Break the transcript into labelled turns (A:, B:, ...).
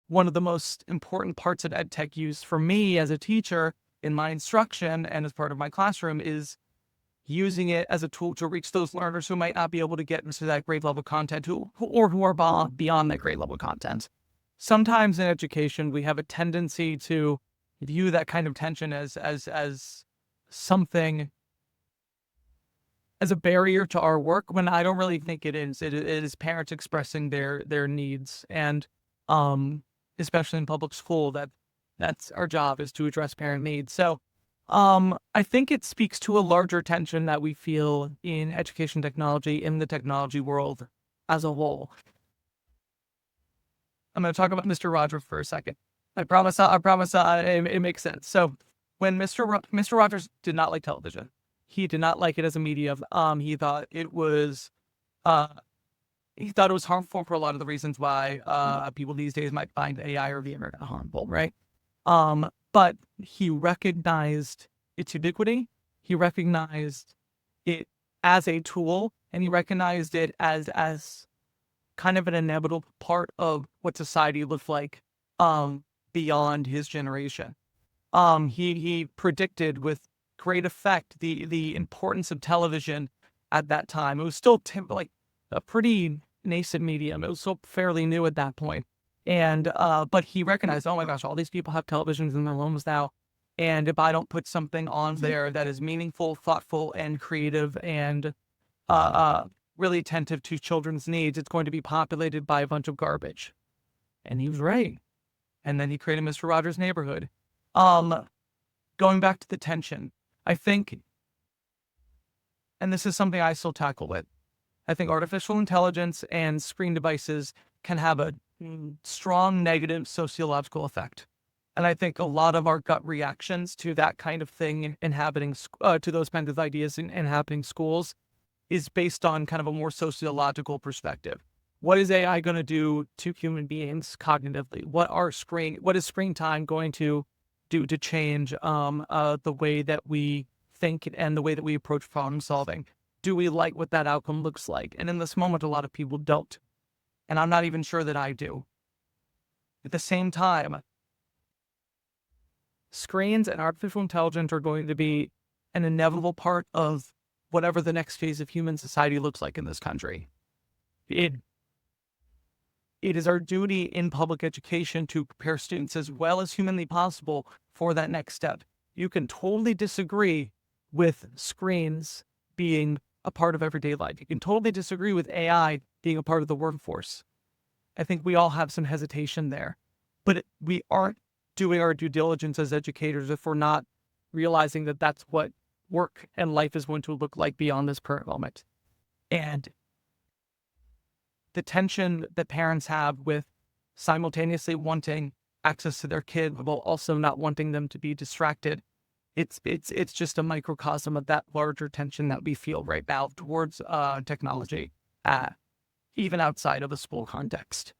A: one of the most important parts of ed tech use for me as a teacher in my instruction and as part of my classroom is using it as a tool to reach those learners who might not be able to get into that grade level content who are beyond that grade level content. Sometimes in education, we have a tendency to view that kind of tension as something, as a barrier to our work, when I don't really think it is. It is parents expressing their needs, and especially in public school, that's our job, is to address parent needs. So I think it speaks to a larger tension that we feel in education technology, in the technology world as a whole. I'm going to talk about Mr. Rogers for a second. I promise. It makes sense. So when Mr. Rogers did not like television, he did not like it as a medium. He thought it was harmful for a lot of the reasons why people these days might find AI or the internet harmful, right? But he recognized its ubiquity. He recognized it as a tool, and he recognized it as kind of an inevitable part of what society looked like beyond his generation. He predicted with great effect the importance of television at that time. It was still like a pretty nascent medium. It was still fairly new at that point. And but he recognized, oh my gosh, all these people have televisions in their homes now. And if I don't put something on there that is meaningful, thoughtful, and creative, and really attentive to children's needs, it's going to be populated by a bunch of garbage. And he was right. And then he created Mr. Rogers' Neighborhood. Going back to the tension, I think, and this is something I still tackle with, I think artificial intelligence and screen devices can have a strong negative sociological effect. And I think a lot of our gut reactions to that kind of thing to those kinds of ideas inhabiting schools is based on kind of a more sociological perspective. What is AI going to do to human beings cognitively? What is screen time going to do to change the way that we think and the way that we approach problem solving? Do we like what that outcome looks like? And in this moment, a lot of people don't. And I'm not even sure that I do. At the same time, screens and artificial intelligence are going to be an inevitable part of whatever the next phase of human society looks like in this country. It is our duty in public education to prepare students as well as humanly possible for that next step. You can totally disagree with screens being a part of everyday life. You can totally disagree with AI being a part of the workforce. I think we all have some hesitation there, but we aren't doing our due diligence as educators if we're not realizing that that's what work and life is going to look like beyond this current moment. And the tension that parents have with simultaneously wanting access to their kid while also not wanting them to be distracted, it's just a microcosm of that larger tension that we feel right now towards technology, even outside of a school context.